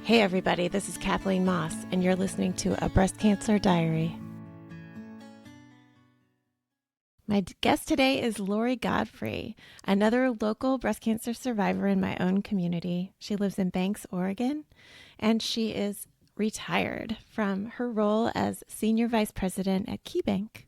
Hey everybody, this is Kathleen Moss, and you're listening to A Breast Cancer Diary. My guest today is Lori Godfrey, another local breast cancer survivor in my own community. She lives in Banks, Oregon, and she is retired from her role as Senior Vice President at KeyBank.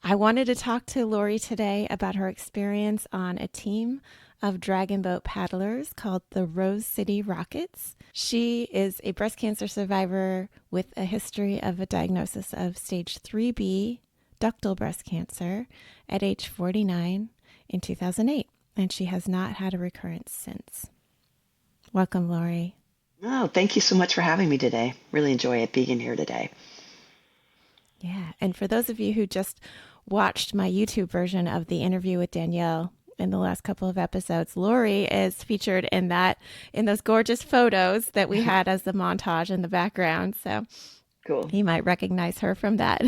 I wanted to talk to Lori today about her experience on a team of dragon boat paddlers called the Rose City Rockets. She is a breast cancer survivor with a history of a diagnosis of stage 3B ductal breast cancer at age 49 in 2008, and she has not had a recurrence since. Welcome, Lori. Oh, thank you so much for having me today. Really enjoy it being here today. Yeah, and for those of you who just watched my YouTube version of the interview with Danielle in the last couple of episodes, Lori is featured in those gorgeous photos that we had as the montage in the background. So Cool. you might recognize her from that.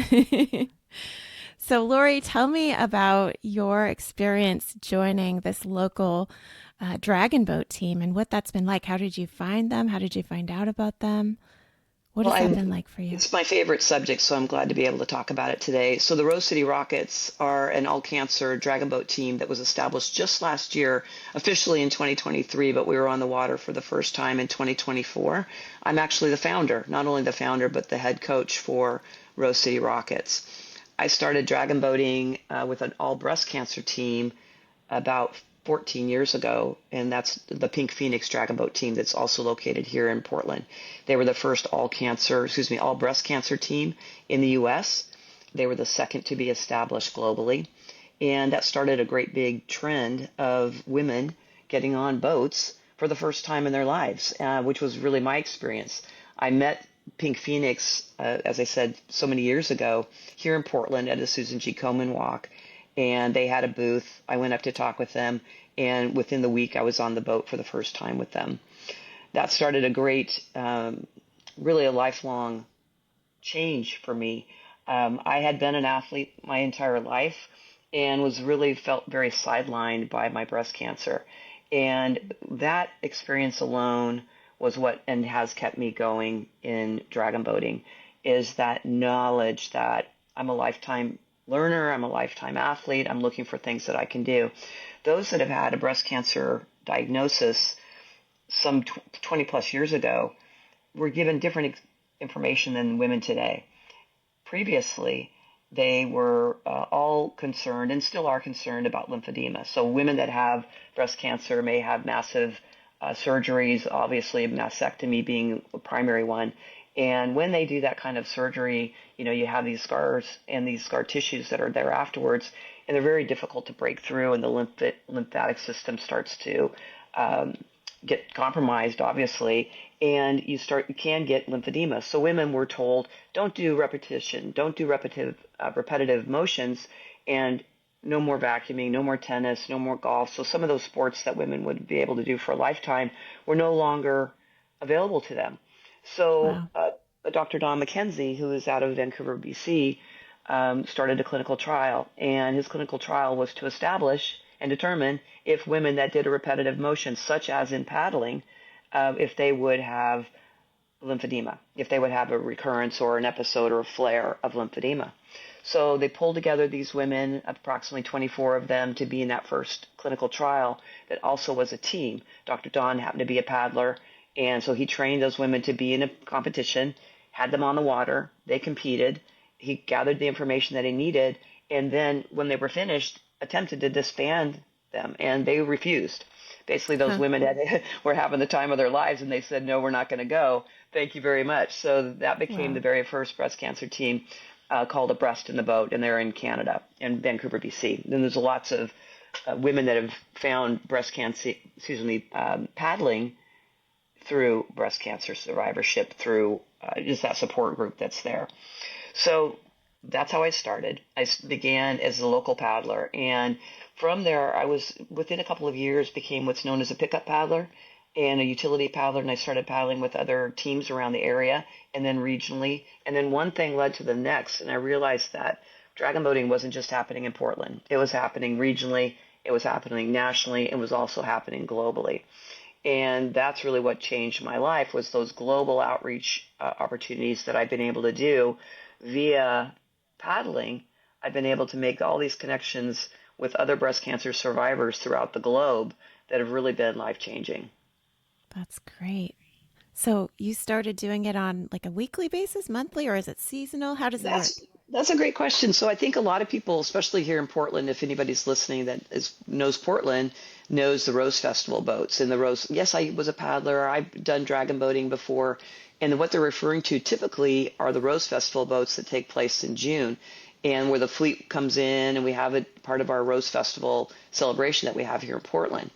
So Lori, tell me about your experience joining this local dragon boat team and what that's been like. How did you find them? How did you find out about them? What Well, has that been like for you? it's my favorite subject, so I'm glad to be able to talk about it today. So the Rose City Rockets are an all-cancer dragon boat team that was established just last year, officially in 2023, but we were on the water for the first time in 2024. I'm actually the founder, not only the founder, but the head coach for Rose City Rockets. I started dragon boating with an all breast cancer team about 14 years ago, and that's the Pink Phoenix Dragon Boat team that's also located here in Portland. They were the first all breast cancer team in the U.S. They were the second to be established globally, and that started a great big trend of women getting on boats for the first time in their lives, which was really my experience. I met Pink Phoenix, as I said, so many years ago here in Portland at a Susan G. Komen walk, and they had a booth. I went up to talk with them, and within the week I was on the boat for the first time with them. That started a great, really a lifelong change for me. I had been an athlete my entire life and was really felt very sidelined by my breast cancer. And that experience alone was what and has kept me going in dragon boating, is that knowledge that I'm a lifetime learner, I'm a lifetime athlete, I'm looking for things that I can do. Those that have had a breast cancer diagnosis some 20 plus years ago were given different information than women today. Previously, they were all concerned and still are concerned about lymphedema. So women that have breast cancer may have massive surgeries, obviously mastectomy being a primary one. And when they do that kind of surgery, you have these scars and these scar tissues that are there afterwards, and they're very difficult to break through, and the lymphatic system starts to get compromised, obviously, and you can get lymphedema. So women were told, don't do repetition, don't do repetitive motions, and no more vacuuming, no more tennis, no more golf. So some of those sports that women would be able to do for a lifetime were no longer available to them. So Wow. Dr. Don McKenzie, who is out of Vancouver, BC, started a clinical trial, and his clinical trial was to establish and determine if women that did a repetitive motion, such as in paddling, if they would have lymphedema, if they would have a recurrence or an episode or a flare of lymphedema. So they pulled together these women, approximately 24 of them, to be in that first clinical trial that also was a team. Dr. Don happened to be a paddler, and so he trained those women to be in a competition, had them on the water, they competed, he gathered the information that he needed, and then when they were finished, attempted to disband them, and they refused. Basically, those Huh. women were having the time of their lives, and they said, no, we're not going to go. Thank you very much. So that became the Wow. very first breast cancer team called A Breast in the Boat, and they're in Canada, in Vancouver, BC. Then there's lots of women that have found breast cancer, paddling through breast cancer survivorship, through just that support group that's there. So that's how I started. I began as a local paddler, and from there, I was within a couple of years became what's known as a pickup paddler and a utility paddler, and I started paddling with other teams around the area and then regionally. And then one thing led to the next, and I realized that dragon boating wasn't just happening in Portland. It was happening regionally, it was happening nationally, it was also happening globally. And that's really what changed my life was those global outreach opportunities that I've been able to do via paddling. I've been able to make all these connections with other breast cancer survivors throughout the globe that have really been life changing. That's great. So you started doing it on like a weekly basis, monthly, or is it seasonal? How does it That's work? that's a great question. So I think a lot of people, especially here in Portland, if anybody's listening that knows Portland, knows the Rose Festival boats and the Rose. Yes, I was a paddler. I've done dragon boating before, and what they're referring to typically are the Rose Festival boats that take place in June, and where the fleet comes in, and we have it part of our Rose Festival celebration that we have here in Portland.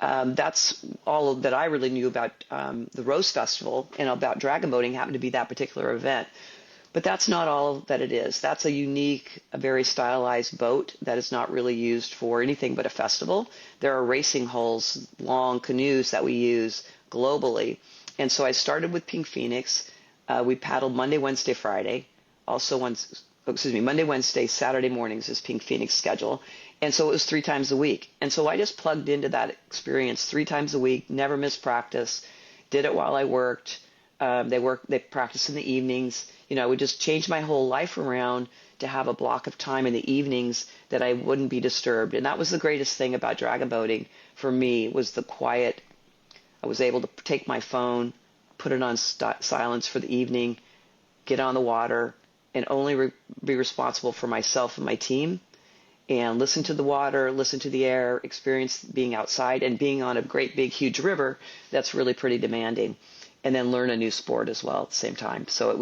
That's all that I really knew about the Rose Festival and about dragon boating happened to be that particular event. But that's not all that it is. That's a unique, a very stylized boat that is not really used for anything but a festival. There are racing hulls, long canoes that we use globally. And so I started with Pink Phoenix. We paddled Monday, Wednesday, Friday. Also once, excuse me, Monday, Wednesday, Saturday mornings is Pink Phoenix schedule. And so it was 3 times a week. And so I just plugged into that experience 3 times a week, never missed practice, did it while I worked. They practice in the evenings. I would just change my whole life around to have a block of time in the evenings that I wouldn't be disturbed. And that was the greatest thing about dragon boating for me was the quiet. I was able to take my phone, put it on silence for the evening, get on the water, and only be responsible for myself and my team and listen to the water, listen to the air, experience being outside and being on a great big huge river that's really pretty demanding. And then learn a new sport as well at the same time. So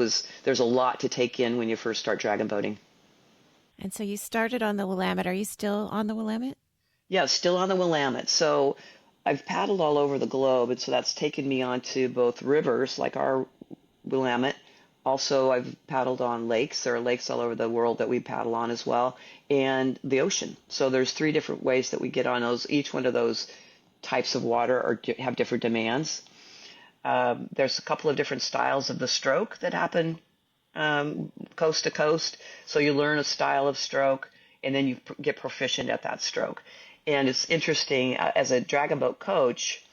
there's a lot to take in when you first start dragon boating. And so you started on the Willamette. Are you still on the Willamette? Yeah, still on the Willamette. So I've paddled all over the globe, and so that's taken me onto both rivers like our Willamette. Also, I've paddled on lakes. There are lakes all over the world that we paddle on as well, and the ocean. So there's 3 different ways that we get on those. Each one of those types of water have different demands. There's a couple of different styles of the stroke that happen coast to coast. So you learn a style of stroke and then you get proficient at that stroke. And it's interesting, as a dragon boat coach,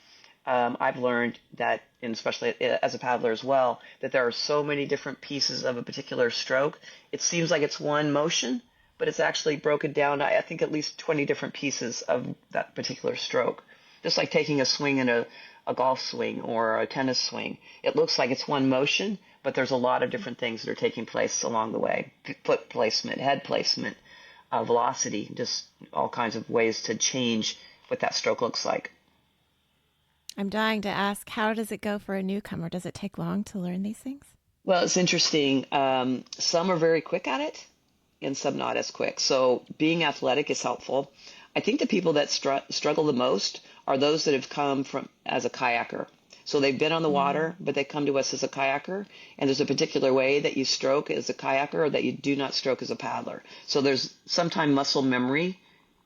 I've learned that, and especially as a paddler as well, that there are so many different pieces of a particular stroke. It seems like it's one motion, but it's actually broken down, I think, at least 20 different pieces of that particular stroke. Just like taking a swing in a golf swing or a tennis swing. It looks like it's one motion, but there's a lot of different things that are taking place along the way. Foot placement, head placement, velocity, just all kinds of ways to change what that stroke looks like. I'm dying to ask, how does it go for a newcomer? Does it take long to learn these things? Well, it's interesting. Some are very quick at it, and some not as quick. So being athletic is helpful. I think the people that struggle the most are those that have come from as a kayaker. So they've been on the Mm, water, but they come to us as a kayaker, and there's a particular way that you stroke as a kayaker or that you do not stroke as a paddler. So there's sometimes muscle memory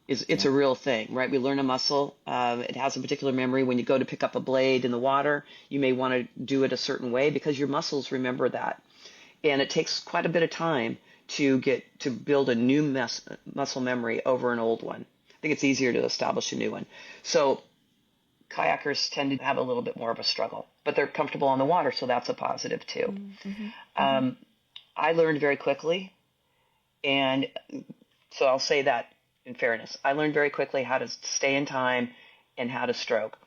is it's yeah. a real thing, right? We learn a muscle. It has a particular memory. When you go to pick up a blade in the water, you may want to do it a certain way because your muscles remember that, and it takes quite a bit of time to get to build a new muscle memory over an old one. I think it's easier to establish a new one. So kayakers tend to have a little bit more of a struggle, but they're comfortable on the water, so that's a positive too. Mm-hmm, mm-hmm. Um, I learned very quickly, and so I'll say that in fairness, I learned very quickly how to stay in time and how to stroke.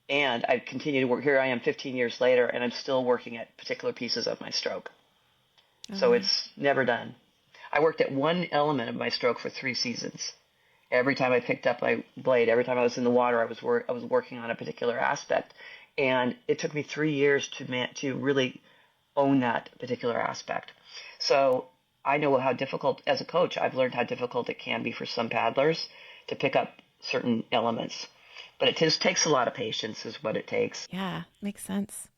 And I continue to work. Here I am 15 years later, and I'm still working at particular pieces of my stroke. Oh, So wow. it's never done. I worked at one element of my stroke for 3 seasons. Every time I picked up my blade, every time I was in the water, I was working on a particular aspect, and it took me 3 years to really own that particular aspect. So I know how difficult, as a coach, I've learned how difficult it can be for some paddlers to pick up certain elements. But it just takes a lot of patience, is what it takes. Yeah, makes sense.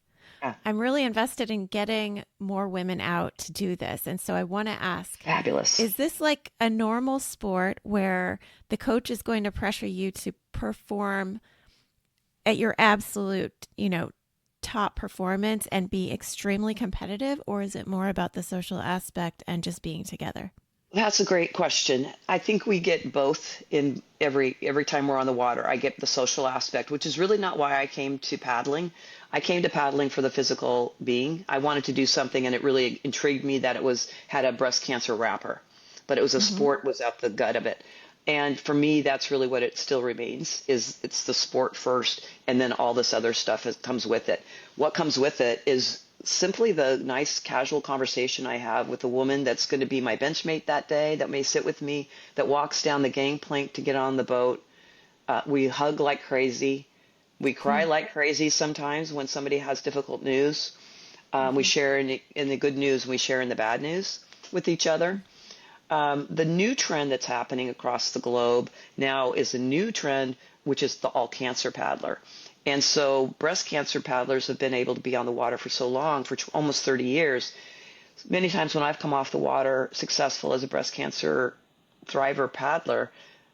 Yeah, I'm really invested in getting more women out to do this. And so I want to ask, fabulous. is this like a normal sport where the coach is going to pressure you to perform at your absolute, top performance and be extremely competitive? Or is it more about the social aspect and just being together? That's a great question. I think we get both in every time we're on the water. I get the social aspect, which is really not why I came to paddling. I came to paddling for the physical being. I wanted to do something, and it really intrigued me that it was had a breast cancer wrapper, but it was a Hmm. sport was at the gut of it. And for me, that's really what it still remains is it's the sport first, and then all this other stuff that comes with it. What comes with it is simply the nice casual conversation I have with a woman that's going to be my benchmate that day, that may sit with me, that walks down the gangplank to get on the boat. We hug like crazy. We cry like crazy sometimes when somebody has difficult news. We Hmm. share in the good news, we share in the bad news with each other. The new trend that's happening across the globe now is a new trend, which is the all cancer paddler. And so breast cancer paddlers have been able to be on the water for so long, for almost 30 years. Many times when I've come off the water successful as a breast cancer thriver paddler,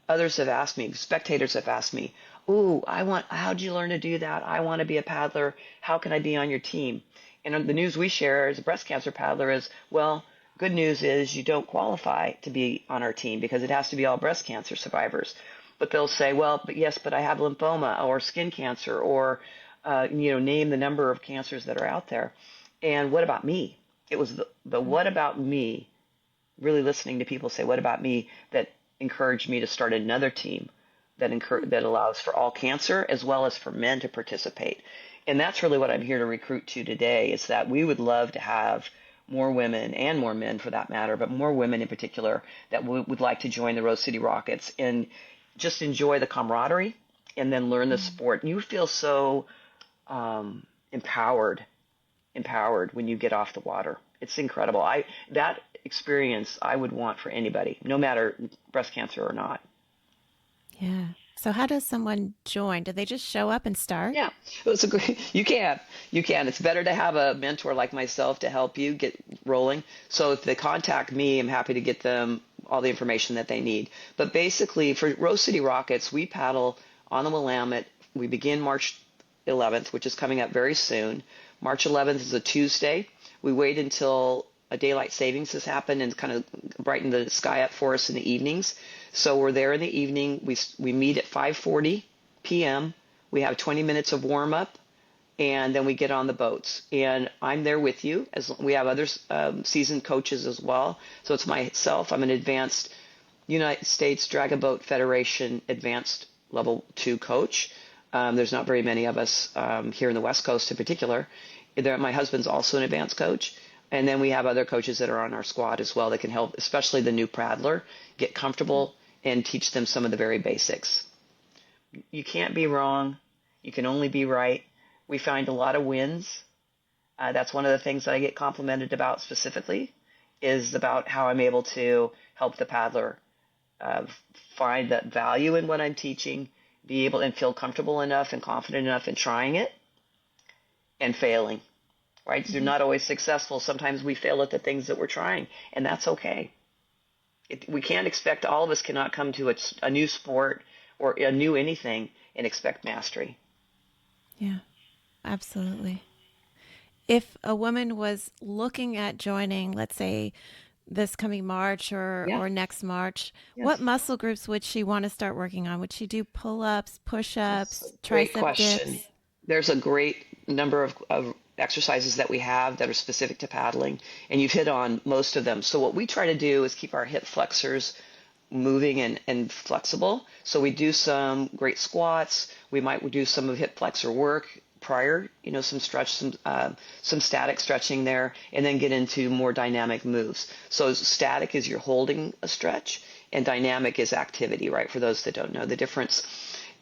others have asked me, spectators have asked me, "Ooh, how'd you learn to do that? I want to be a paddler. How can I be on your team?" And the news we share as a breast cancer paddler is, well, good news is you don't qualify to be on our team because it has to be all breast cancer survivors. But they'll say, well, but yes, but I have lymphoma or skin cancer or, name the number of cancers that are out there. And what about me? It was the what about me, really listening to people say, what about me, that encouraged me to start another team that allows for all cancer as well as for men to participate. And that's really what I'm here to recruit to today is that we would love to have more women and more men for that matter, but more women in particular that would like to join the Rose City Rockets and just enjoy the camaraderie and then learn the sport. And you feel so empowered when you get off the water. It's incredible. I that experience I would want for anybody, no matter breast cancer or not. Yeah. So, how does someone join? Do they just show up and start? Yeah, it's a great. You can. It's better to have a mentor like myself to help you get rolling. So if they contact me, I'm happy to get them all the information that they need. But basically, for Rose City Rockets, we paddle on the Willamette. We begin March 11th, which is coming up very soon. March 11th is a Tuesday. We wait until a daylight savings has happened and kind of brighten the sky up for us in the evenings. So we're there in the evening. We meet at 5:40 p.m. We have 20 minutes of warm up, and then we get on the boats. And I'm there with you. As we have other seasoned coaches as well. So it's myself. I'm an advanced United States Dragon Boat Federation advanced level 2 coach. There's not very many of us here in the West Coast in particular. My husband's also an advanced coach. And then we have other coaches that are on our squad as well that can help, especially the new paddler, get comfortable and teach them some of the very basics. You can't be wrong. You can only be right. We find a lot of wins. That's one of the things that I get complimented about specifically is about how I'm able to help the paddler uh, find that value in what I'm teaching, be able and feel comfortable enough and confident enough in trying it and failing. Right? They're Hmm. not always successful. Sometimes we fail at the things that we're trying, and that's okay. We can't expect all of us cannot come to a new sport or a new anything and expect mastery. Yeah, absolutely. If a woman was looking at joining, let's say this coming March Yeah. or next March, what Yes. muscle groups would she want to start working on? Would she do pull-ups, That's a push-ups, great tricep question. dips? There's a great number of exercises that we have that are specific to paddling, and you've hit on most of them. So what we try to do is keep our hip flexors moving and flexible. So we do some great squats. We might do some of hip flexor work prior, some stretch, some static stretching there, and then get into more dynamic moves. So static is you're holding a stretch, and dynamic is activity, right? For those that don't know the difference.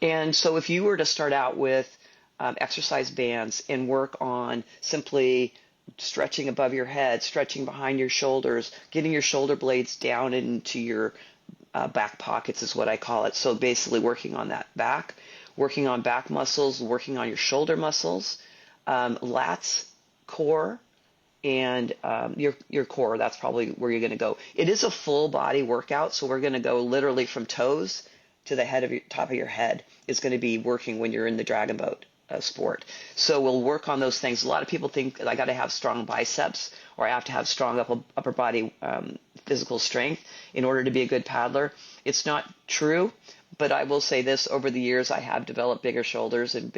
And so if you were to start out with exercise bands and work on simply stretching above your head, stretching behind your shoulders, getting your shoulder blades down into your back pockets is what I call it. So basically working on that back, working on back muscles, working on your shoulder muscles, lats, core, and your core. That's probably where you're going to go. It is a full body workout, so we're going to go literally from toes to the head of your top of your head is going to be working when you're in the dragon boat sport. So we'll work on those things. A lot of people think I got to have strong biceps or I have to have strong upper body physical strength in order to be a good paddler. It's not true, but I will say this: over the years, I have developed bigger shoulders and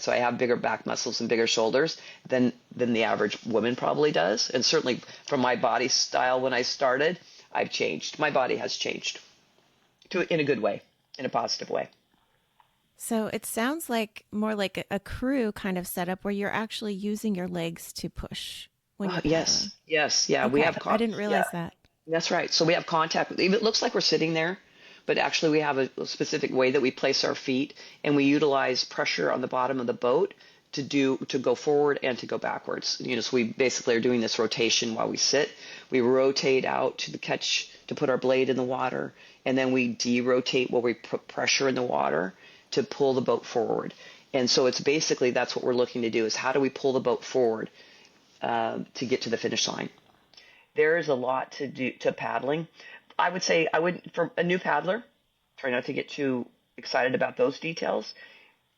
so I have bigger back muscles and bigger shoulders than the average woman probably does. And certainly from my body style when I started, I've changed. My body has changed in a good way, in a positive way. So it sounds like more like a crew kind of setup where you're actually using your legs to push when Oh, you're paddling. yes, yes, yeah. Okay, I didn't Yeah, realize that. that's right. So we have contact. Even it looks like we're sitting there, but actually we have a specific way that we place our feet, and we utilize pressure on the bottom of the boat to go forward and to go backwards. So we basically are doing this rotation while we sit. We rotate out to the catch to put our blade in the water, and then we de-rotate while we put pressure in the water to pull the boat forward. And so it's basically that's what we're looking to do is how do we pull the boat forward to get to the finish line. There is a lot to do to paddling. I would say I would for a new paddler, try not to get too excited about those details.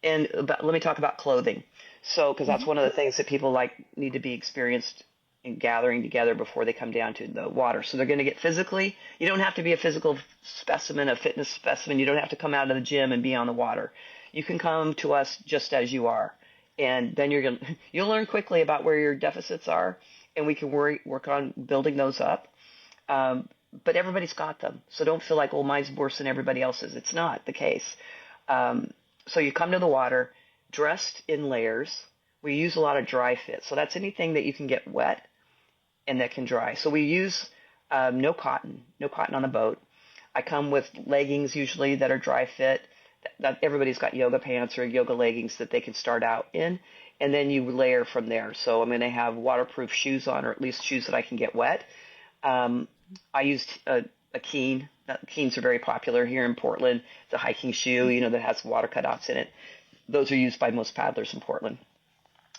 Let me talk about clothing. So, because that's Hmm. one of the things that people like need to be experienced in gathering together before they come down to the water. So they're going to get physically. You don't have to be a physical specimen, a fitness specimen. You don't have to come out of the gym and be on the water. You can come to us just as you are, and then you'll learn quickly about where your deficits are, and we can work on building those up. Um, but everybody's got them, so don't feel like, oh, mine's worse than everybody else's. It's not the case. Um, so you come to the water dressed in layers. We use a lot of dry fit, so that's anything that you can get wet and that can dry. So we use no cotton on the boat. I come with leggings usually that are dry fit. That everybody's got yoga pants or yoga leggings that they can start out in, and then you layer from there. So I'm going to have waterproof shoes on, or at least shoes that I can get wet. Um, I used a Keen. Keens are very popular here in Portland. It's a hiking shoe, that has water cutouts in it. Those are used by most paddlers in Portland.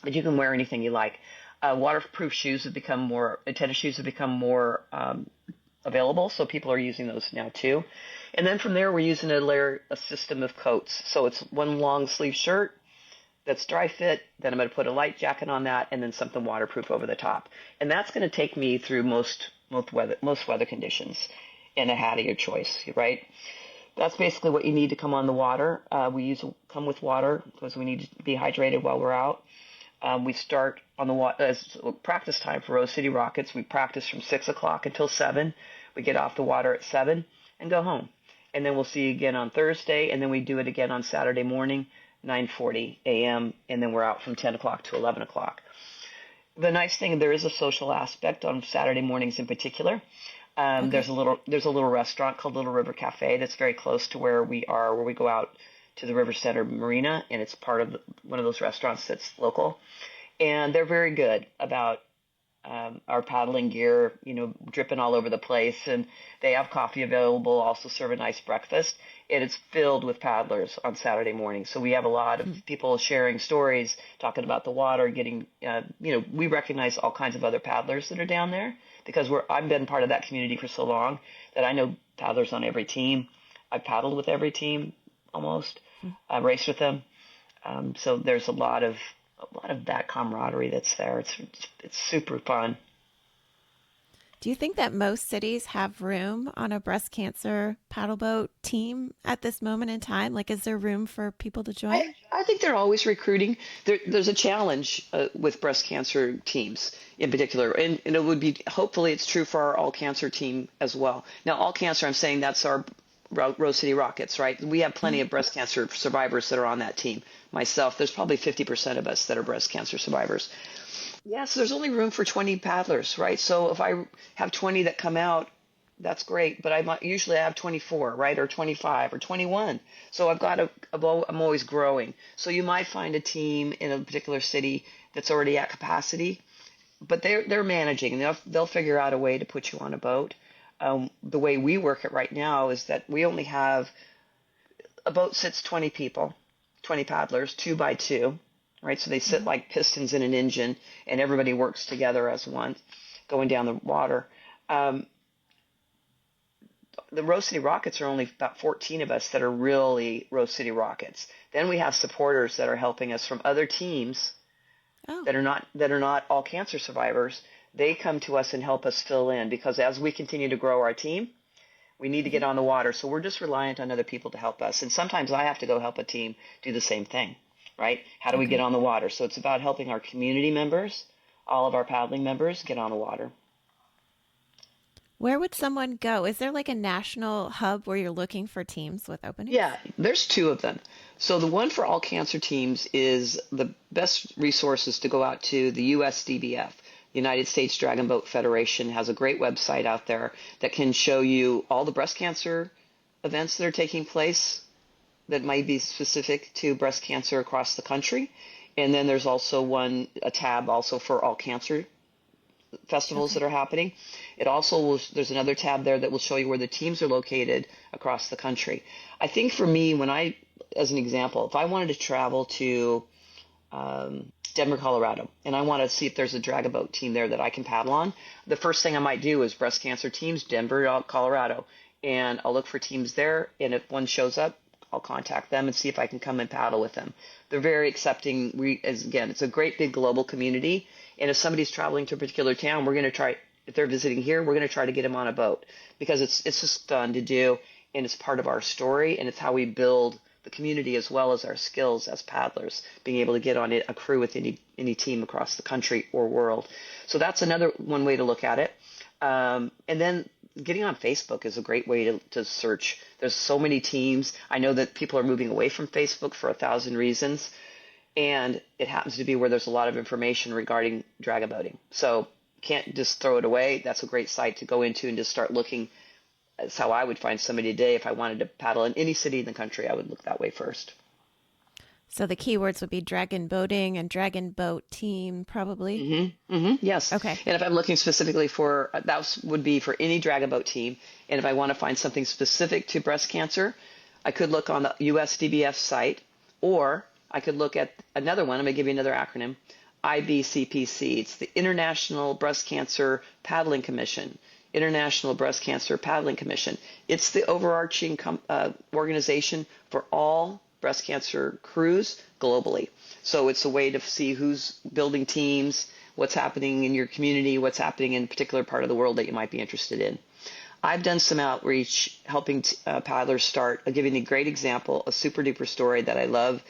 But you can wear anything you like. Waterproof shoes have become tennis shoes have become more available, so people are using those now too. And then from there, we're using a system of coats. So it's one long sleeve shirt that's dry fit. Then I'm going to put a light jacket on that, and then something waterproof over the top. And that's going to take me through most weather conditions in a hat of your choice, right? That's basically what you need to come on the water. We come with water because we need to be hydrated while we're out. We start on the water as practice time for Rose City Rockets. We practice from 6 o'clock until 7. We get off the water at 7 and go home. And then we'll see you again on Thursday, and then we do it again on Saturday morning, 9:40 a.m., and then we're out from 10 o'clock to 11 o'clock. The nice thing, there is a social aspect on Saturday mornings in particular. Okay. There's a little restaurant called Little River Cafe that's very close to where we are, where we go out to the River Center Marina, and it's part of one of those restaurants that's local. And they're very good about our paddling gear, dripping all over the place. And they have coffee available, also serve a nice breakfast. And it's filled with paddlers on Saturday morning. So we have a lot of people sharing stories, talking about the water, we recognize all kinds of other paddlers that are down there because I've been part of that community for so long that I know paddlers on every team. I've paddled with every team almost. I've raced with them. So there's a lot of that camaraderie that's there. It's super fun. Do you think that most cities have room on a breast cancer paddle boat team at this moment in time? Like, is there room for people to I, join? I think they're always recruiting. There's a challenge with breast cancer teams in particular, and it would be hopefully it's true for our all cancer team as well. Now, all cancer, I'm saying that's our Rose City Rockets, right? We have plenty Hmm. of breast cancer survivors that are on that team. Myself, there's probably 50% of us that are breast cancer survivors. Yes, there's only room for 20 paddlers, right? So if I have 20 that come out, that's great, but usually I have 24, right, or 25 or 21. So I'm always growing. So you might find a team in a particular city that's already at capacity, but they're managing. They'll figure out a way to put you on a boat. The way we work it right now is that we only have a boat sits 20 people, 20 paddlers, two by two, right? So they sit Hmm. like pistons in an engine, and everybody works together as one, going down the water. Um, the Rose City Rockets are only about 14 of us that are really Rose City Rockets. Then we have supporters that are helping us from other teams Oh, that are not all cancer survivors they come to us and help us fill in because as we continue to grow our team, we need to get Mhm. on the water. So we're just reliant on other people to help us. And sometimes I have to go help a team do the same thing, right? How do we get Okay. on the water? So it's about helping our community members, all of our paddling members, get on the water. Where would someone go? Is there like a national hub where you're looking for teams with openings? Yeah, there's two of them. So the one for all cancer teams is the best resources to go out to the USDBF. United States Dragon Boat Federation has a great website out there that can show you all the breast cancer events that are taking place that might be specific to breast cancer across the country. And then there's also a tab also for all cancer festivals that Okay. are happening. It also will, there's another tab there that will show you where the teams are located across the country. I think for me, as an example, if I wanted to travel to Denver, Colorado, and I want to see if there's a drag boat team there that I can paddle on, the first thing I might do is breast cancer teams, Denver, Colorado, and I'll look for teams there. And if one shows up, I'll contact them and see if I can come and paddle with them. They're very accepting. Again, it's a great big global community. And if somebody's traveling to a particular town, we're going to try. If they're visiting here, we're going to try to get them on a boat because it's just fun to do, and it's part of our story, and it's how we build the community as well as our skills as paddlers, being able to get on a crew with any team across the country or world. So that's another one way to look at it. And then getting on Facebook is a great way to search. There's so many teams. I know that people are moving away from Facebook for 1,000 reasons, and it happens to be where there's a lot of information regarding dragon boating. So can't just throw it away. That's a great site to go into and just start looking. That's how I would find somebody today if I wanted to paddle in any city in the country. I would look that way first. So the keywords would be dragon boating and dragon boat team, probably. Yes. Okay. And if I'm looking specifically for that would be for any dragon boat team. And if I want to find something specific to breast cancer, I could look on the USDBF site, or I could look at another one. I'm going to give you another acronym, IBCPC. It's the International Breast Cancer Paddling Commission. International Breast Cancer Paddling Commission. It's the overarching organization for all breast cancer crews globally. So it's a way to see who's building teams, what's happening in your community, what's happening in a particular part of the world that you might be interested in. I've done some outreach helping paddlers start. I'll give you a great example, a super duper story that I love.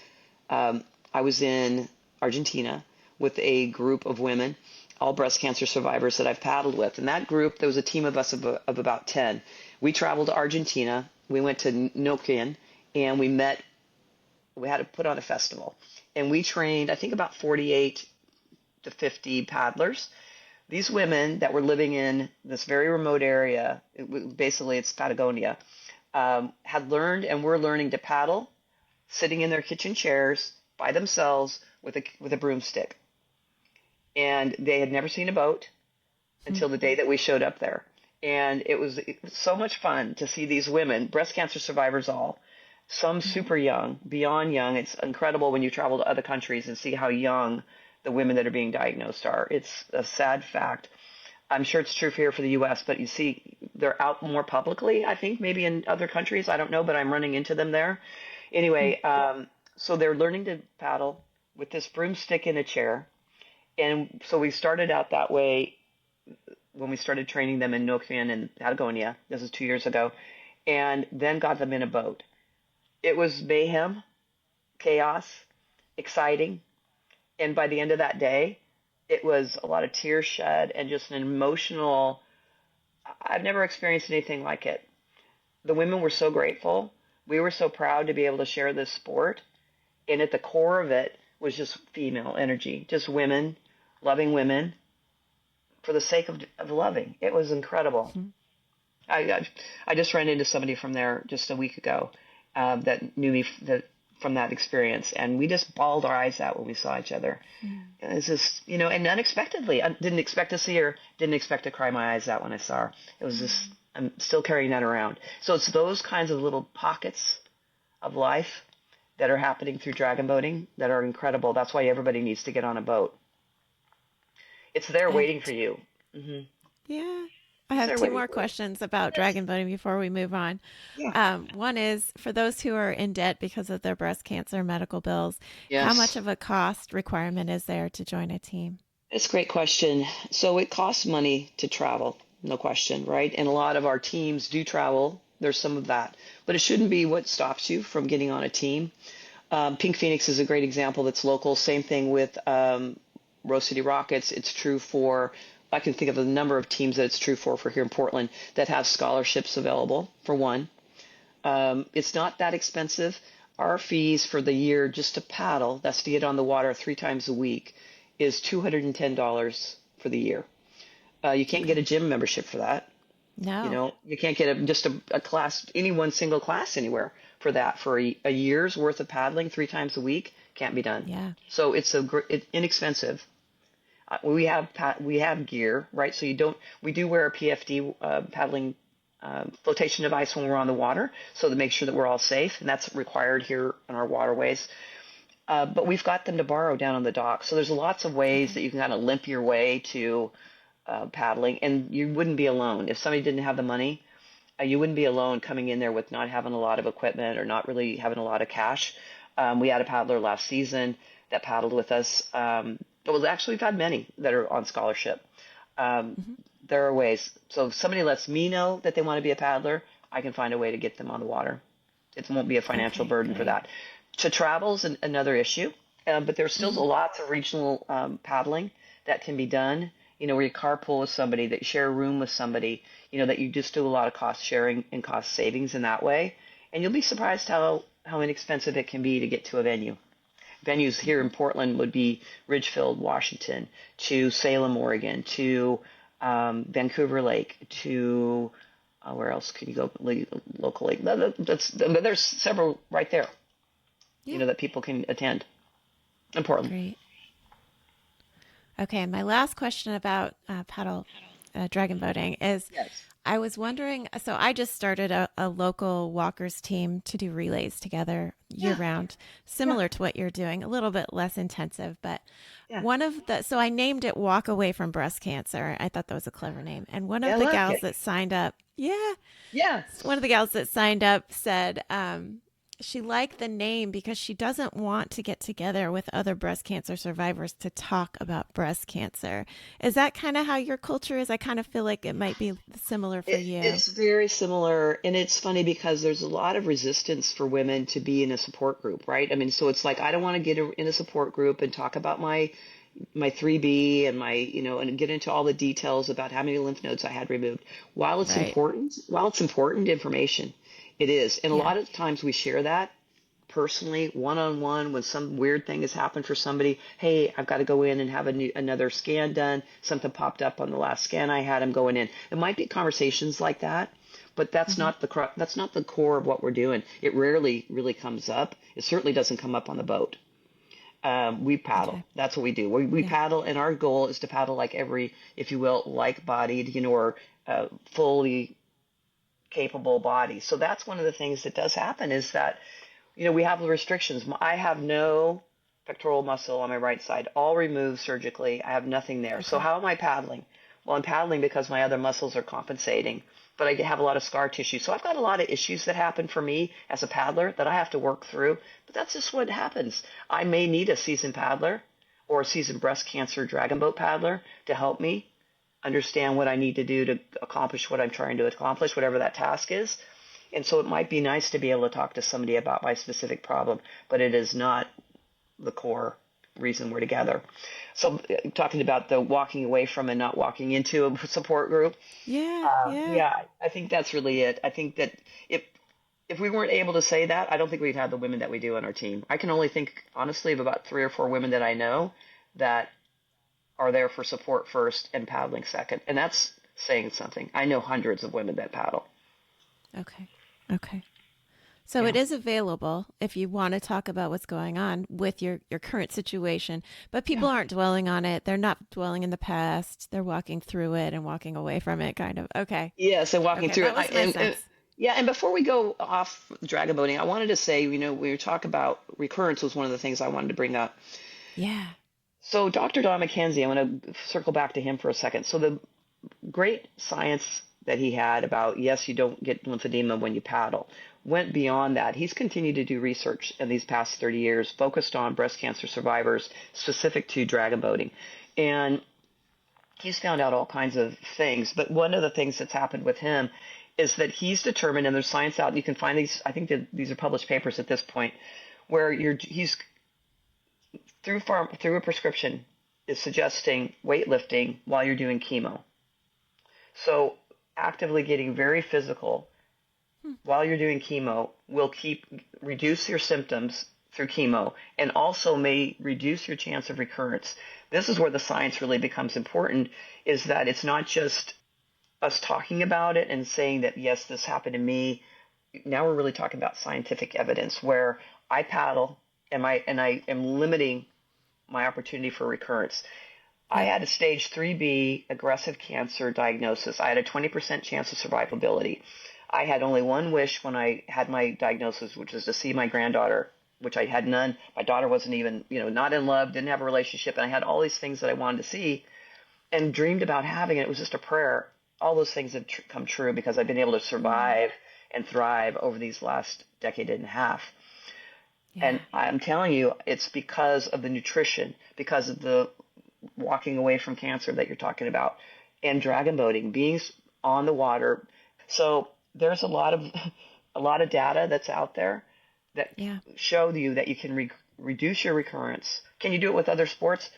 I was in Argentina with a group of women, all breast cancer survivors that I've paddled with. And that group, there was a team of us of about 10. We traveled to Argentina. We went to Neuquén, and we had to put on a festival. And we trained, I think, about 48 to 50 paddlers. These women that were living in this very remote area, basically it's Patagonia, had learned and were learning to paddle, sitting in their kitchen chairs by themselves with a broomstick. And they had never seen a boat Hmm. until the day that we showed up there. And it was so much fun to see these women, breast cancer survivors all, some super young, beyond young. It's incredible when you travel to other countries and see how young the women that are being diagnosed are. It's a sad fact. I'm sure it's true here for the U.S., but you see they're out more publicly, I think, maybe in other countries. I don't know, but I'm running into them there. Anyway, so they're learning to paddle with this broomstick in a chair. And so we started out that way when we started training them in Neuquén and Patagonia. This is 2 years ago. And then got them in a boat. It was mayhem, chaos, exciting. And by the end of that day, it was a lot of tears shed and just an emotional. I've never experienced anything like it. The women were so grateful. We were so proud to be able to share this sport. And at the core of it was just female energy, just women, loving women for the sake of loving. It was incredible. Hmm. I just ran into somebody from there just a week ago that knew me from that experience, and we just bawled our eyes out when we saw each other. It's just, and unexpectedly, I didn't expect to see her, didn't expect to cry my eyes out when I saw her. It was just, I'm still carrying that around. So it's those kinds of little pockets of life that are happening through dragon boating that are incredible. That's why everybody needs to get on a boat. It's there I have waiting for you. Hmm. Yeah. I It's have there two waiting more for you. questions about Yes. dragon boating before we move on. Yeah. One is for those who are in debt because of their breast cancer medical bills, how much Yes. of a cost requirement is there to join a team? It's a great question. So it costs money to travel, no question, right? And a lot of our teams do travel. There's some of that, but it shouldn't be what stops you from getting on a team. Pink Phoenix is a great example that's local. Same thing with Rose City Rockets. It's true for, I can think of a number of teams that it's true for here in Portland that have scholarships available, for one. It's not that expensive. Our fees for the year just to paddle, that's to get on the water 3 times a week, is $210 for the year. You can't get a Okay. gym membership for that. No. You can't get just a class, any one single class anywhere for that. For a year's worth of paddling 3 times a week, can't be done. Yeah. So it's inexpensive. We have gear, right? So you don't. We do wear a PFD paddling flotation device when we're on the water, so to make sure that we're all safe, and that's required here in our waterways. But we've got them to borrow down on the dock. So there's lots of ways Okay. that you can kind of limp your way to paddling, and you wouldn't be alone if somebody didn't have the money. You wouldn't be alone coming in there with not having a lot of equipment or not really having a lot of cash. We had a paddler last season that paddled with us. Well, actually, we've had many that are on scholarship. Um, Hmm. there are ways. So if somebody lets me know that they want to be a paddler, I can find a way to get them on the water. It won't be a financial Okay. burden for Great. that. To travel is another issue, but there's still Hmm. lots of regional paddling that can be done. Where you carpool with somebody, that you share a room with somebody, that you just do a lot of cost sharing and cost savings in that way. And you'll be surprised how inexpensive it can be to get to a venue. Venues here in Hmm. Portland would be Ridgefield, Washington, to Salem, Oregon, to Vancouver Lake, to where else can you go locally? There's several right there, Yeah. that people can attend in Portland. Great. Okay. My last question about paddle dragon boating is Yes. I was wondering. So I just started a local walkers team to do relays together year Yeah. round, Yeah. similar to what you're doing, a little bit less intensive. But Yeah. so I named it Walk Away from Breast Cancer. I thought that was a clever name. And one Yeah, of I the like gals it. that signed up, yeah, Yeah. one of the gals that signed up said she liked the name because she doesn't want to get together with other breast cancer survivors to talk about breast cancer. Is that kind of how your culture is? I kind of feel like it might be similar for you. It's very similar, and it's funny because there's a lot of resistance for women to be in a support group, right? I mean, so it's like I don't want to get in a support group and talk about my 3B and and get into all the details about how many lymph nodes I had removed. Right. While it's important information, it is. And a Yeah. lot of times we share that personally, one on one, when some weird thing has happened for somebody. Hey, I've got to go in and have another scan done. Something popped up on the last scan I had. I'm going in. It might be conversations like that, but Hmm. that's not the core of what we're doing. It rarely really comes up. It certainly doesn't come up on the boat. We paddle. Okay. That's what we do. We Yeah. paddle, and our goal is to paddle like every, if you will, like-bodied, or fully capable body. So that's one of the things that does happen is that we have the restrictions. I have no pectoral muscle on my right side, all removed surgically. I have nothing there. So Okay. how am I paddling? Well, I'm paddling because my other muscles are compensating, but I have a lot of scar tissue. So I've got a lot of issues that happen for me as a paddler that I have to work through. But that's just what happens. I may need a seasoned paddler or a seasoned breast cancer dragon boat paddler to help me understand what I need to do to accomplish what I'm trying to accomplish, whatever that task is. And so it might be nice to be able to talk to somebody about my specific problem, but it is not the core reason we're together. So, talking about the walking away from and not walking into a support group, Yeah. Yeah. yeah, I think that's really it. I think that if we weren't able to say that, I don't think we'd have the women that we do on our team. I can only think honestly of about 3 or 4 women that I know that are there for support first and paddling second, and that's saying something. I know hundreds of women that paddle. Okay. Okay. So Yeah. it is available if you want to talk about what's going on with your current situation, but Yeah. people aren't dwelling on it. They're not dwelling in the past. They're walking through it and walking away from it, kind of. Okay. Yes, and walking Okay. through That it. was my sense. Yeah, and before we go off dragon boating, I wanted to say, when you talk about recurrence was one of the things I wanted to bring up. Yeah. So Dr. Don McKenzie, I want to circle back to him for a second. So the great science that he had about, yes, you don't get lymphedema when you paddle, went beyond that. He's continued to do research in these past 30 years focused on breast cancer survivors specific to dragon boating. And he's found out all kinds of things. But one of the things that's happened with him is that he's determined, and there's science out, and you can find these, I think that these are published papers at this point, where he's through a prescription is suggesting weightlifting while you're doing chemo. So actively getting very physical while you're doing chemo will reduce your symptoms through chemo and also may reduce your chance of recurrence. This is where the science really becomes important, is that it's not just us talking about it and saying that, yes, this happened to me. Now we're really talking about scientific evidence where I paddle and I am limiting my opportunity for recurrence. I had a stage 3B aggressive cancer diagnosis. I had a 20% chance of survivability. I had only one wish when I had my diagnosis, which was to see my granddaughter, which I had none. My daughter wasn't even, not in love, didn't have a relationship, and I had all these things that I wanted to see and dreamed about having it. It was just a prayer. All those things have come true because I've been able to survive and thrive over these last decade and a half. Yeah. And I'm telling you, it's because of the nutrition, because of the walking away from cancer that you're talking about, and dragon boating, being on the water. So there's a lot of data that's out there that show you that you can reduce your recurrence. Can you do it with other sports?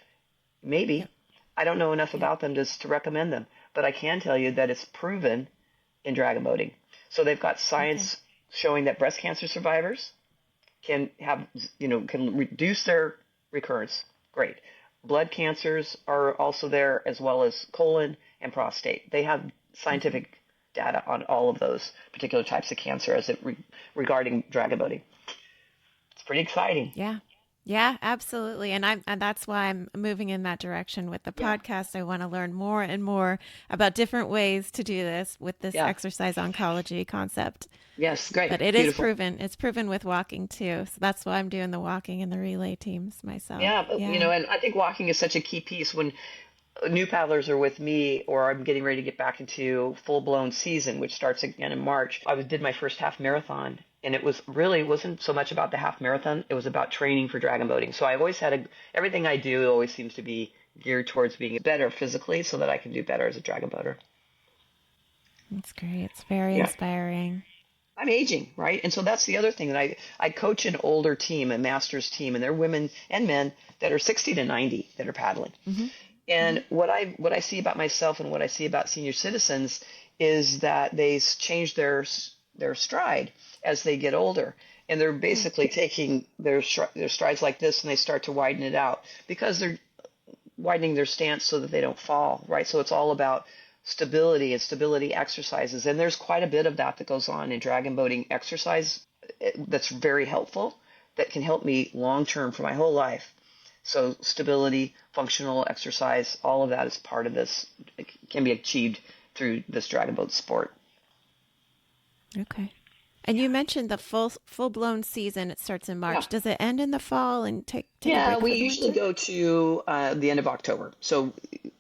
Maybe. Yep. I don't know enough about them just to recommend them, but I can tell you that it's proven in dragon boating. So they've got science showing that breast cancer survivors can reduce their recurrence. Great. Blood cancers are also there, as well as colon and prostate. They have scientific data on all of those particular types of cancer as regarding dragon boating. It's pretty exciting. Yeah. Yeah, absolutely. And that's why I'm moving in that direction with the podcast. I want to learn more and more about different ways to do this with this exercise oncology concept. Yes, great. But it is proven. It's proven with walking too. So that's why I'm doing the walking and the relay teams myself. Yeah, and I think walking is such a key piece when new paddlers are with me, or I'm getting ready to get back into full-blown season, which starts again in March. I did my first half marathon, and it wasn't so much about the half marathon. It was about training for dragon boating. So I've always had everything I do always seems to be geared towards being better physically so that I can do better as a dragon boater. That's great. It's very inspiring. I'm aging, right? And so that's the other thing, that I coach an older team, a master's team, and they're women and men that are 60 to 90 that are paddling. Mm-hmm. And what I see about myself and what I see about senior citizens is that they change their stride as they get older, and they're basically taking their strides like this, and they start to widen it out because they're widening their stance so that they don't fall, right? So it's all about stability and stability exercises, and there's quite a bit of that goes on in dragon boating exercise that's very helpful, that can help me long term for my whole life. So stability, functional exercise, all of that is part of this. It can be achieved through this dragon boat sport. Okay. And you mentioned the full-blown season. It starts in March. Yeah. Does it end in the fall and take a break? We usually go to the end of October. So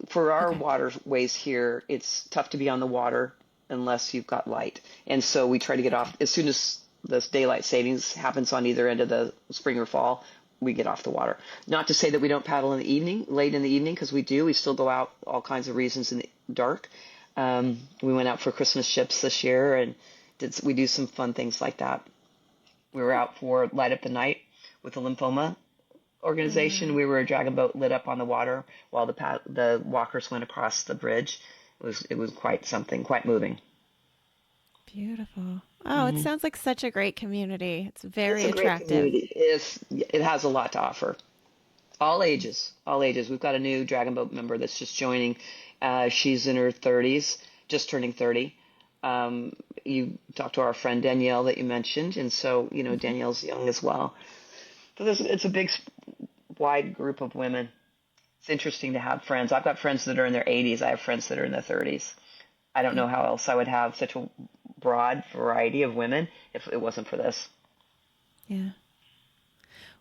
for our waterways here, it's tough to be on the water unless you've got light. And so we try to get off as soon as this daylight savings happens on either end of the spring or fall. We get off the water. Not to say that we don't paddle in the evening, late in the evening, because we do. We still go out all kinds of reasons in the dark. We went out for Christmas ships this year, and we do some fun things like that. We were out for Light Up the Night with the lymphoma organization. Mm-hmm. We were a dragon boat lit up on the water while the walkers went across the bridge. It was quite something, quite moving. Beautiful. Oh, It sounds like such a great community. It's very attractive. It has a lot to offer. All ages. We've got a new dragon boat member that's just joining. She's in her 30s, just turning 30. You talked to our friend Danielle that you mentioned, and so Danielle's young as well. So it's a big, wide group of women. It's interesting to have friends. I've got friends that are in their 80s. I have friends that are in their 30s. I don't know how else I would have such a broad variety of women if it wasn't for this. Yeah.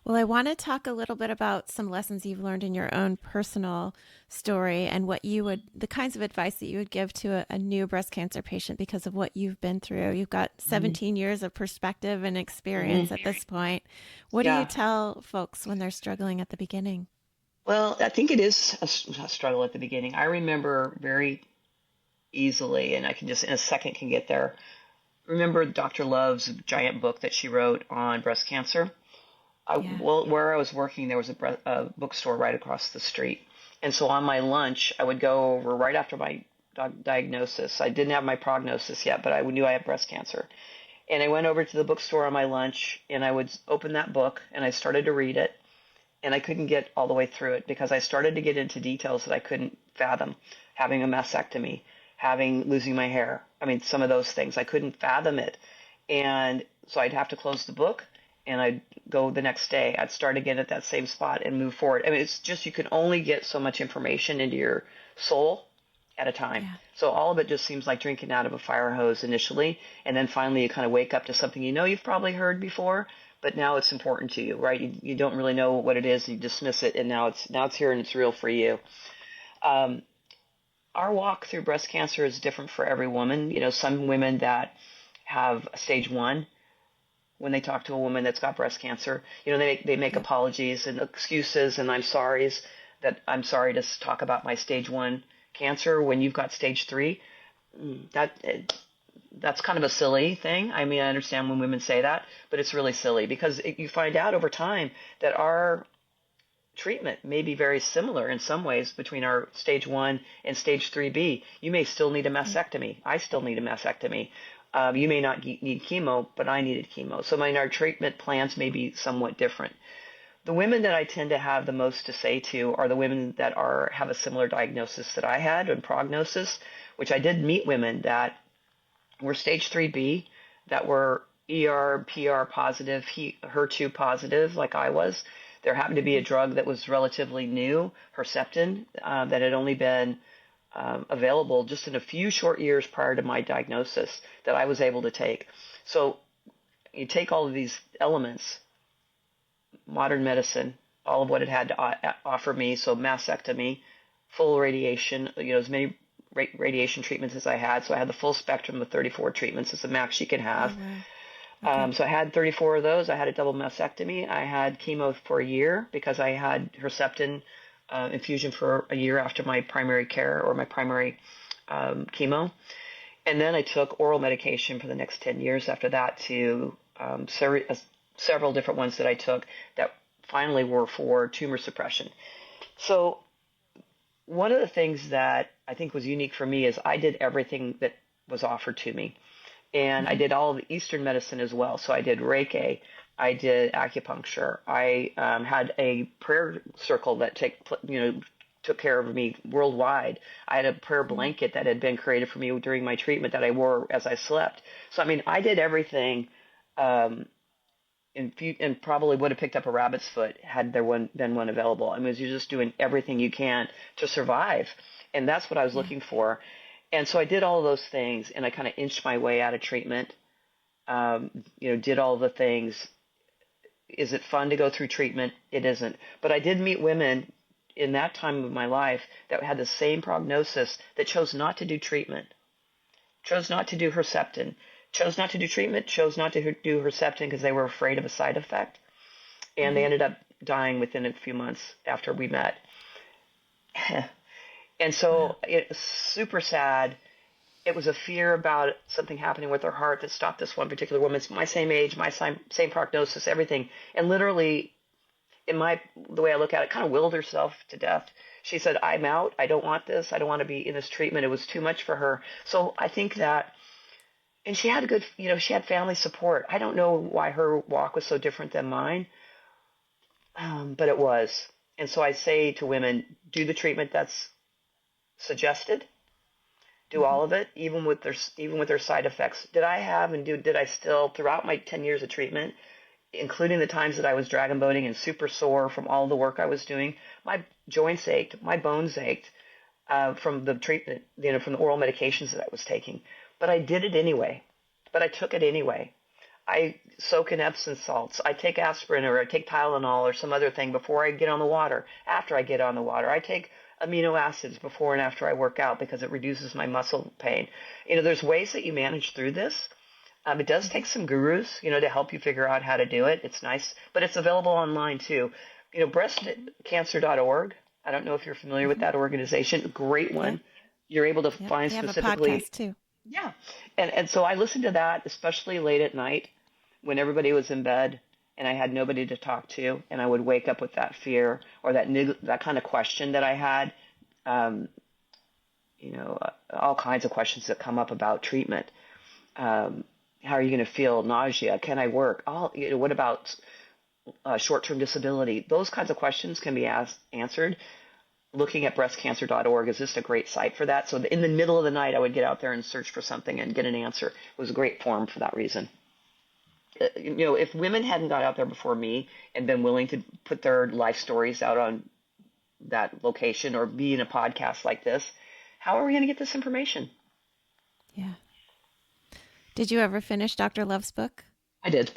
Well, I want to talk a little bit about some lessons you've learned in your own personal story and the kinds of advice that you would give to a new breast cancer patient because of what you've been through. You've got 17 years of perspective and experience at this point. What do you tell folks when they're struggling at the beginning? Well, I think it is a struggle at the beginning. I remember very easily, and I can just in a second can get there. Remember Dr. Love's giant book that she wrote on breast cancer? Yeah. Well, where I was working, there was a bookstore right across the street. And so on my lunch, I would go over right after my diagnosis. I didn't have my prognosis yet, but I knew I had breast cancer. And I went over to the bookstore on my lunch, and I would open that book, and I started to read it, and I couldn't get all the way through it because I started to get into details that I couldn't fathom. Having a mastectomy, losing my hair. I mean, some of those things I couldn't fathom it, and so I'd have to close the book and I'd go the next day. I'd start again at that same spot and move forward. I mean, it's just you can only get so much information into your soul at a time. Yeah. So all of it just seems like drinking out of a fire hose initially, and then finally you kind of wake up to something you know you've probably heard before, but now it's important to you, right? You don't really know what it is, you dismiss it, and now it's here and it's real for you. Um, our walk through breast cancer is different for every woman. You know, some women that have stage one, when they talk to a woman that's got breast cancer, you know, they make Yep. apologies and excuses and I'm sorry to talk about my stage one cancer when you've got stage three. That that's kind of a silly thing. I mean, I understand when women say that, but it's really silly because you find out over time that our treatment may be very similar in some ways between our stage one and stage 3B. You may still need a Right. mastectomy. I still need a mastectomy. You may not need chemo, but I needed chemo. So our treatment plans may be somewhat different. The women that I tend to have the most to say to are the women that have a similar diagnosis that I had and prognosis, which I did meet women that were stage 3B, that were PR positive, HER2 positive, like I was. There happened to be a Mhm. drug that was relatively new, Herceptin, that had only been available just in a few short years prior to my diagnosis that I was able to take. So you take all of these elements, modern medicine, all of what it had to offer me, so mastectomy, full radiation, as many radiation treatments as I had. So I had the full spectrum of 34 treatments as the max you can Oh, have. wow. Okay. So I had 34 of those. I had a double mastectomy. I had chemo for a year because I had Herceptin infusion for a year after my primary care or my primary chemo. And then I took oral medication for the next 10 years after that to several different ones that I took that finally were for tumor suppression. So one of the things that I think was unique for me is I did everything that was offered to me. And I Hmm. did all of the Eastern medicine as well. So I did Reiki, I did acupuncture, I had a prayer circle that took care of me worldwide. I had a prayer Hmm. blanket that had been created for me during my treatment that I wore as I slept. So I mean, I did everything, um, and probably would have picked up a rabbit's foot had there been one available. I mean, you're just doing everything you can to survive, and that's what I was Yeah. looking for. And so I did all of those things, and I kind of inched my way out of treatment. Did all the things. Is it fun to go through treatment? It isn't. But I did meet women in that time of my life that had the same prognosis that chose not to do treatment, chose not to do Herceptin, chose not to do treatment, chose not to do Herceptin because they were afraid of a side effect. And they Hmm. ended up dying within a few months after we met. And Wow. so it's super sad. It was a fear about something happening with her heart that stopped this one particular woman. It's my same age, my same prognosis, everything. And literally, the way I look at it, kind of willed herself to death. She said, "I'm out. I don't want this. I don't want to be in this treatment." It was too much for her. So I think that, and she had she had family support. I don't know why her walk was so different than mine, but it was. And so I say to women, do the treatment that's suggested. Do Hmm. all of it, even with their side effects. Did I still throughout my 10 years of treatment, including the times that I was dragon boating and super sore from all the work I was doing, my joints ached, my bones ached from the treatment, from the oral medications that I was taking. But I did it anyway. But I took it anyway. I soak in Epsom salts. I take aspirin or I take Tylenol or some other thing before I get on the water. After I get on the water, I take amino acids before and after I work out because it reduces my muscle pain. There's ways that you manage through this. It does Hmm. take some gurus, to help you figure out how to do it. It's nice, but it's available online too. breastcancer.org. I don't know if you're familiar with Hmm. that organization. Great Yeah. one. You're able to Yep. find They have a specifically, podcast too. yeah. And so I listened to that, especially late at night when everybody was in bed and I had nobody to talk to, and I would wake up with that fear or that kind of question that I had. Um, all kinds of questions that come up about treatment. Um, how are you going to feel? Nausea? Can I work? What about short-term disability? Those kinds of questions can be answered. Looking at breastcancer.org is just a great site for that. So in the middle of the night, I would get out there and search for something and get an answer. It was a great forum for that reason. If women hadn't got out there before me and been willing to put their life stories out on that location or be in a podcast like this, how are we going to get this information? Yeah. Did you ever finish Dr. Love's book? I did.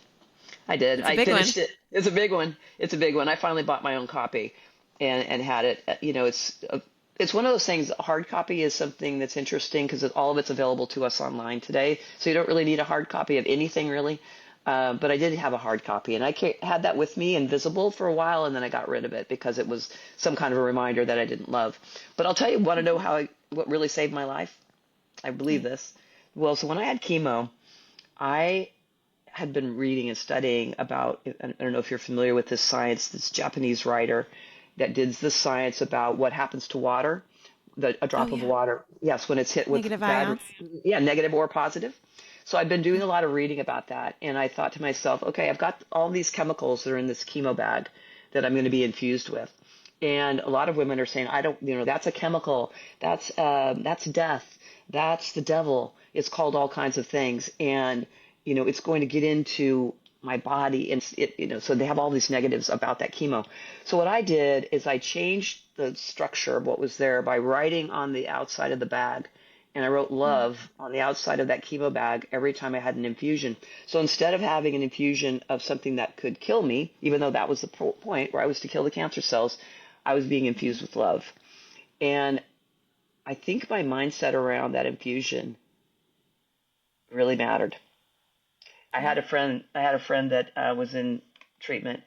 I did. It's a I big one. finished it. It's a big one. It's a big one. I finally bought my own copy and had it. It's one of those things. A hard copy is something that's interesting because all of it's available to us online today. So you don't really need a hard copy of anything really. But I did have a hard copy, and had that with me invisible for a while, and then I got rid of it because it was some kind of a reminder that I didn't love. But I'll tell you, want to know what really saved my life? I believe Yeah. this. Well, so when I had chemo, I had been reading and studying about, I don't know if you're familiar with this science, this Japanese writer that did this science about what happens to water, a Oh, drop of yeah. water. Yes, when it's hit with Negative bad, ions. yeah, negative or positive. So I've been doing Yeah. a lot of reading about that, and I thought to myself, okay, I've got all these chemicals that are in this chemo bag that I'm going to be infused with. And a lot of women are saying, I don't, that's a chemical, that's death, that's the devil. It's called all kinds of things, and it's going to get into my body, and so they have all these negatives about that chemo. So what I did is I changed the structure of what was there by writing on the outside of the bag, and I wrote Mm. love on the outside of that chemo bag every time I had an infusion. So instead of having an infusion of something that could kill me, even though that was the point where I was to kill the cancer cells, I was being infused with love. And I think my mindset around that infusion really mattered. I Yeah. had a friend. I had a friend that was in treatment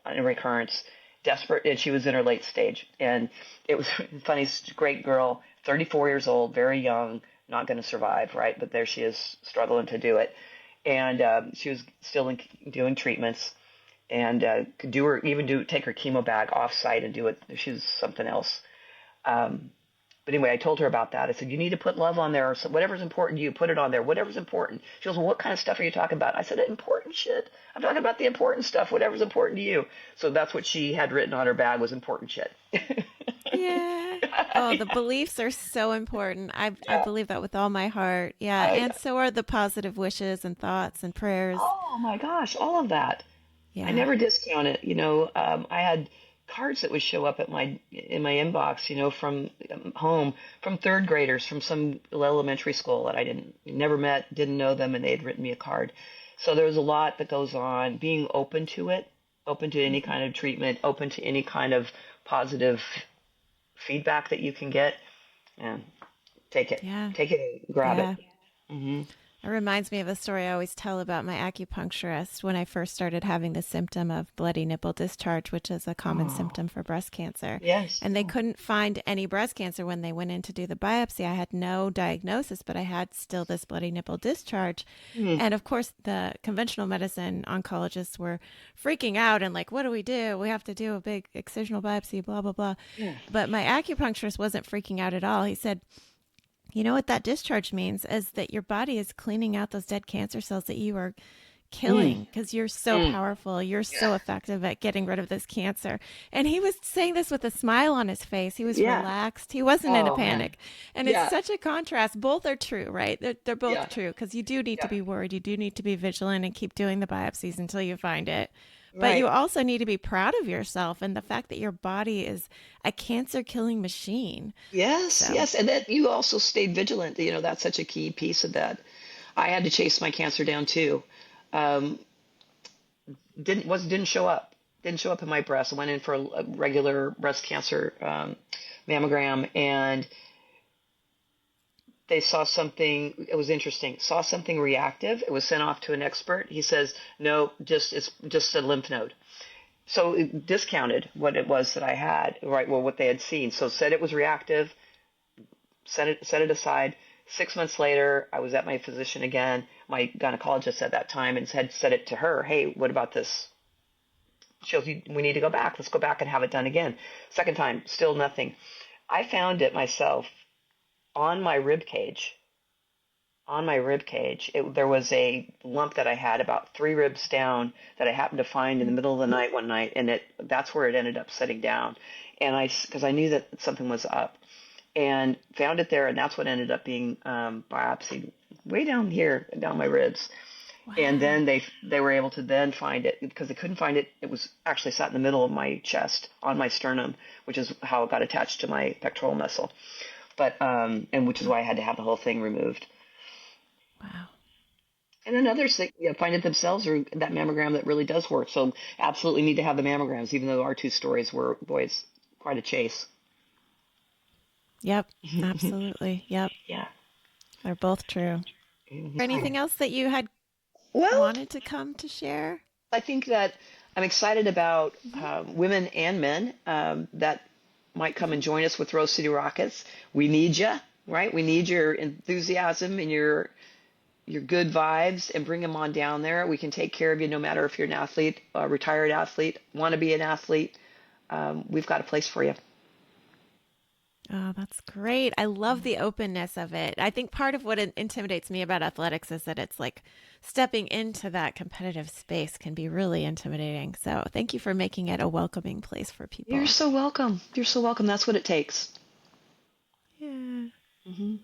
in recurrence, desperate, and she was in her late stage. And it was funny. Great girl, 34 years old, very young, not going to survive, right? But there she is, struggling to do it. And she was still doing treatments, and could take her chemo bag off site and do it. She was something else. Um, but anyway, I told her about that. I said, you need to put love on there, or whatever's important to you, put it on there. Whatever's important. She goes, well, what kind of stuff are you talking about? I said, important shit. I'm talking about the important stuff, whatever's important to you. So that's what she had written on her bag was important shit. Yeah. Oh, the beliefs are so important. I Yeah, believe that with all my heart. Yeah, I, and so are the positive wishes and thoughts and prayers. oh my gosh, all of that. I Yeah. never discount it. I had cards that would show up in my inbox, from home, from third graders from some elementary school that I didn't never met, didn't know them, and they had written me a card. So there's a lot that goes on. Being open to it, open to any Hmm. kind of treatment, open to any kind of positive feedback that you can get, and Yeah. take it, and grab it. Yeah. Hmm. It reminds me of a story I always tell about my acupuncturist when I first started having the symptom of bloody nipple discharge, which is a common Oh, symptom for breast cancer. yes. And they Oh. couldn't find any breast cancer when they went in to do the biopsy. I had no diagnosis, but I had still this bloody nipple discharge. Hmm. And of course, the conventional medicine oncologists were freaking out and like, what do? We have to do a big excisional biopsy, blah, blah, blah. Yeah. But my acupuncturist wasn't freaking out at all. He said, you know what that discharge means is that your body is cleaning out those dead cancer cells that you are Mm. killing because you're so Mm. powerful. You're Yeah. so effective at getting rid of this cancer. And he was saying this with a smile on his face. He was Yeah. relaxed. He wasn't in a Oh man. panic. And it's Yeah. such a contrast. Both are true, right? They're Yeah. both true because you do need to Yeah. be worried. You do need to be vigilant and keep doing the biopsies until you find it. But Right. you also need to be proud of yourself and the fact that your body is a cancer killing machine. Yes, So, yes, and that you also stayed vigilant. That's such a key piece of that. I had to chase my cancer down too. Um, didn't show up. Didn't show up in my breast. I went in for a regular breast cancer mammogram, and they saw something. It was interesting. Saw something reactive. It was sent off to an expert. He says, no, it's just a lymph node. So it discounted what it was that I had, right? Well, what they had seen. So said it was reactive, set it aside. 6 months later, I was at my physician again, my gynecologist at that time, and had said it to her. Hey, what about this? She goes, we need to go back. Let's go back and have it done again. Second time, still nothing. I found it myself on my rib cage. There was a lump that I had about 3 ribs down that I happened to find in the middle of the night one night, and that's where it ended up sitting down. And because I knew that something was up, and found it there, and that's what ended up being biopsied way down here, down my ribs. And Wow. then they were able to then find it because they couldn't find it. It was actually sat in the middle of my chest on my sternum, which is how it got attached to my pectoral muscle. But and which is why I had to have the whole thing removed. Wow. And then others that find it themselves or that mammogram that really does work. So absolutely need to have the mammograms, even though our 2 stories were, boy, it's quite a chase. Yep. Absolutely. Yep. Yeah. They're both true. Anything else that you had Well, wanted to come to share? I think that I'm excited about Hmm. women and men that might come and join us with Rose City Rockets. We need you, right? We need your enthusiasm and your good vibes, and bring them on down there. We can take care of you no matter if you're an athlete, a retired athlete, want to be an athlete. We've got a place for you. Oh, that's great. I love the openness of it. I think part of what intimidates me about athletics is that it's like stepping into that competitive space can be really intimidating. So thank you for making it a welcoming place for You're people. so welcome. You're so welcome. That's what it takes. Yeah. Hmm.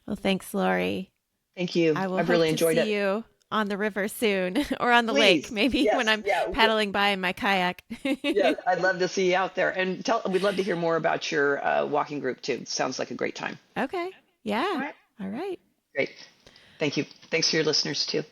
Well, thanks, Lori. Thank you. I will I've hope really to enjoyed see it. you on the river soon or on the lake, Please. maybe when Yes. I'm Yeah. paddling by in my kayak. Yeah. I'd love to see you out there. And we'd love to hear more about your walking group too. Sounds like a great time. Okay. All Yeah. right. All right. Great. Thank you. Thanks to your listeners too.